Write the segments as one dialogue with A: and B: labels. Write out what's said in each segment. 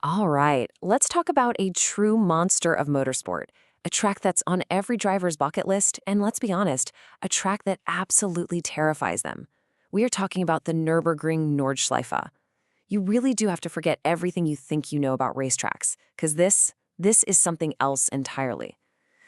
A: All right, let's talk about a true monster of motorsport, a track that's on every driver's bucket list, and let's be honest, a track that absolutely terrifies them. We are talking about the Nürburgring Nordschleife. You really do have to forget everything you think you know about racetracks, because this is something else entirely.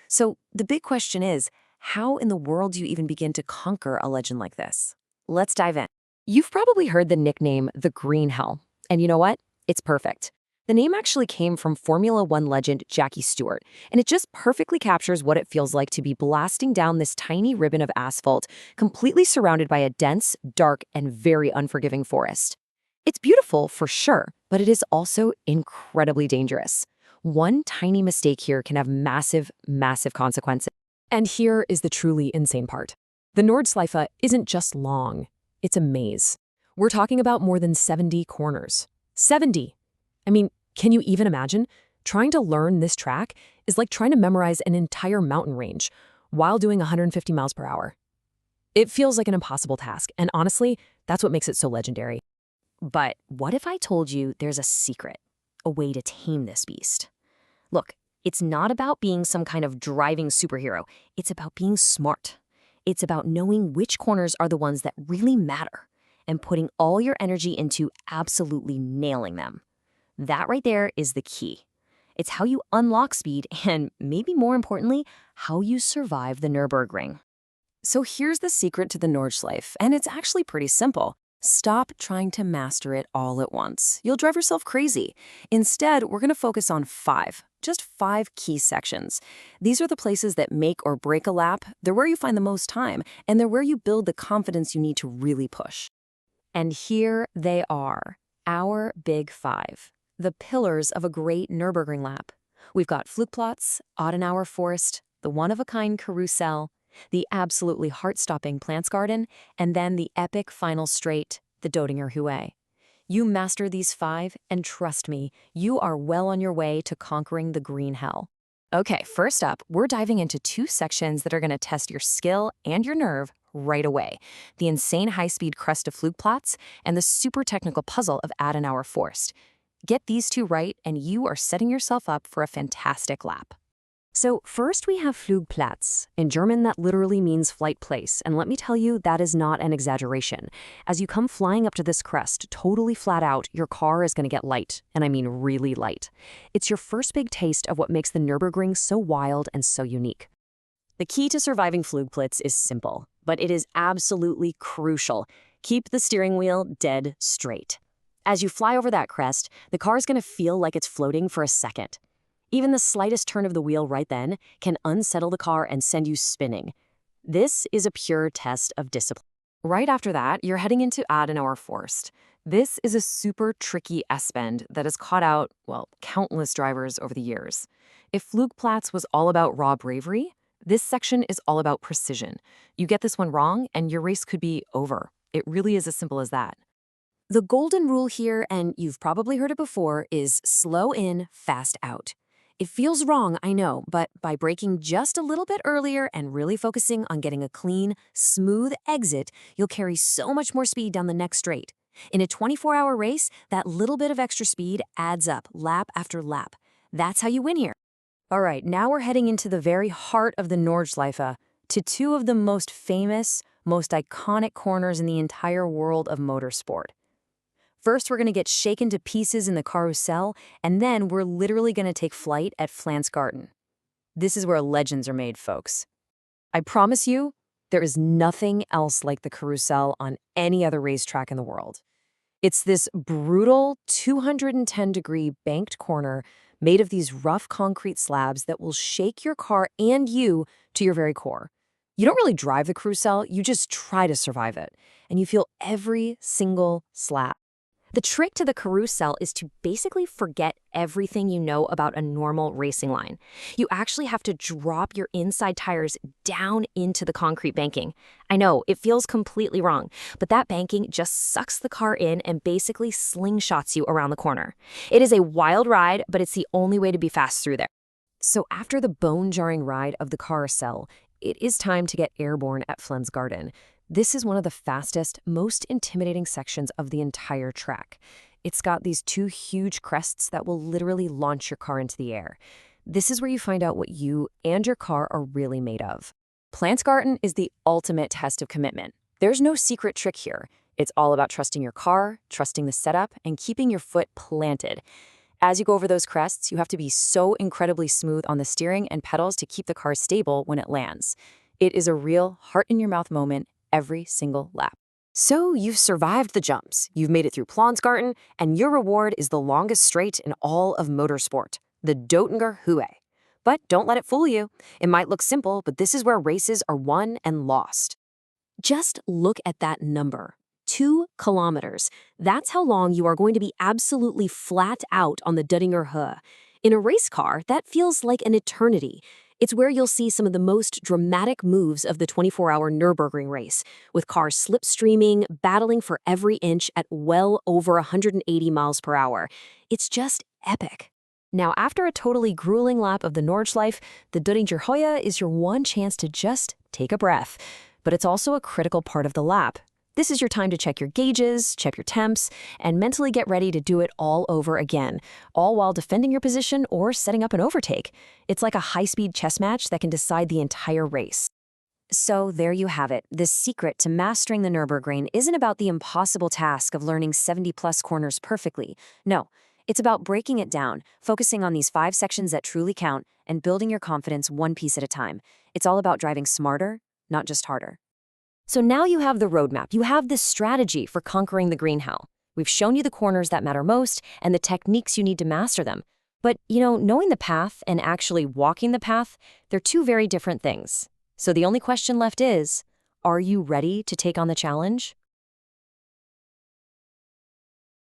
A: So the big question is, how in the world do you even begin to conquer a legend like this? Let's dive in. You've probably heard the nickname the Green Hell, and you know what? It's perfect. The name actually came from Formula One legend Jackie Stewart, and it just perfectly captures what it feels like to be blasting down this tiny ribbon of asphalt, completely surrounded by a dense, dark, and very unforgiving forest. It's beautiful for sure, but it is also incredibly dangerous. One tiny mistake here can have massive, massive consequences.
B: And here is the truly insane part. The Nordschleife isn't just long, it's a maze. We're talking about more than 70 corners. 70! I mean, can you even imagine? Trying to learn this track is like trying to memorize an entire mountain range while doing 150 miles per hour. It feels like an impossible task, and honestly, that's what makes it so legendary.
A: But what if I told you there's a secret, a way to tame this beast? Look, it's not about being some kind of driving superhero. It's about being smart. It's about knowing which corners are the ones that really matter and putting all your energy into absolutely nailing them. That right there is the key. It's how you unlock speed and, maybe more importantly, how you survive the Nürburgring. So here's the secret to the Nordschleife, and it's actually pretty simple. Stop trying to master it all at once. You'll drive yourself crazy. Instead, we're going to focus on just five key sections. These are the places that make or break a lap. They're where you find the most time, and they're where you build the confidence you need to really push. And here they are, our big five. The pillars of a great Nürburgring lap. We've got Flugplatz, Adenauer Forest, the one-of-a-kind Carousel, the absolutely heart-stopping Plantsgarten, and then the epic final straight, the Döttinger Höhe. You master these five, and trust me, you are well on your way to conquering the Green Hell. Okay, first up, we're diving into two sections that are going to test your skill and your nerve right away. The insane high-speed crest of Flugplatz and the super technical puzzle of Adenauer Forest. Get these two right, and you are setting yourself up for a fantastic lap. So first we have Flugplatz. In German, that literally means flight place, and let me tell you, that is not an exaggeration. As you come flying up to this crest, totally flat out, your car is going to get light, and I mean really light. It's your first big taste of what makes the Nürburgring so wild and so unique. The key to surviving Flugplatz is simple, but it is absolutely crucial. Keep the steering wheel dead straight. As you fly over that crest, the car is going to feel like it's floating for a second. Even the slightest turn of the wheel right then can unsettle the car and send you spinning. This is a pure test of discipline. Right after that, you're heading into Adenauer Forest. This is a super tricky S-bend that has caught out, countless drivers over the years. If Flugplatz was all about raw bravery, this section is all about precision. You get this one wrong, and your race could be over. It really is as simple as that. The golden rule here, and you've probably heard it before, is slow in, fast out. It feels wrong, I know, but by braking just a little bit earlier and really focusing on getting a clean, smooth exit, you'll carry so much more speed down the next straight. In a 24-hour race, that little bit of extra speed adds up lap after lap. That's how you win here. All right, now we're heading into the very heart of the Nordschleife, to two of the most famous, most iconic corners in the entire world of motorsport. First, we're going to get shaken to pieces in the Carousel, and then we're literally going to take flight at Plantsgarten. This is where legends are made, folks. I promise you, there is nothing else like the Carousel on any other racetrack in the world. It's this brutal 210-degree banked corner made of these rough concrete slabs that will shake your car and you to your very core. You don't really drive the Carousel, you just try to survive it, and you feel every single slab. The trick to the Carousel is to basically forget everything you know about a normal racing line. You actually have to drop your inside tires down into the concrete banking. I know, it feels completely wrong, but that banking just sucks the car in and basically slingshots you around the corner. It is a wild ride, but it's the only way to be fast through there. So after the bone-jarring ride of the Carousel, it is time to get airborne at Plantsgarten. This is one of the fastest, most intimidating sections of the entire track. It's got these two huge crests that will literally launch your car into the air. This is where you find out what you and your car are really made of. Plantsgarten is the ultimate test of commitment. There's no secret trick here. It's all about trusting your car, trusting the setup, and keeping your foot planted. As you go over those crests, you have to be so incredibly smooth on the steering and pedals to keep the car stable when it lands. It is a real heart-in-your-mouth moment every single lap. So you've survived the jumps, you've made it through Plantsgarten, and your reward is the longest straight in all of motorsport, the Döttinger Höhe. But don't let it fool you. It might look simple, but this is where races are won and lost. Just look at that number. 2 kilometers. That's how long you are going to be absolutely flat out on the Döttinger Höhe. In a race car, that feels like an eternity. It's where you'll see some of the most dramatic moves of the 24-hour Nürburgring race, with cars slipstreaming, battling for every inch at well over 180 miles per hour. It's just epic. Now, after a totally grueling lap of the Nordschleife, the Döttinger Höhe is your one chance to just take a breath. But it's also a critical part of the lap. This is your time to check your gauges, check your temps, and mentally get ready to do it all over again, all while defending your position or setting up an overtake. It's like a high-speed chess match that can decide the entire race. So there you have it. The secret to mastering the Nürburgring isn't about the impossible task of learning 70-plus corners perfectly. No, it's about breaking it down, focusing on these 5 sections that truly count, and building your confidence one piece at a time. It's all about driving smarter, not just harder. So now you have the roadmap. You have this strategy for conquering the green hell. We've shown you the corners that matter most and the techniques you need to master them. But, knowing the path and actually walking the path, they're two very different things. So the only question left is, are you ready to take on the challenge?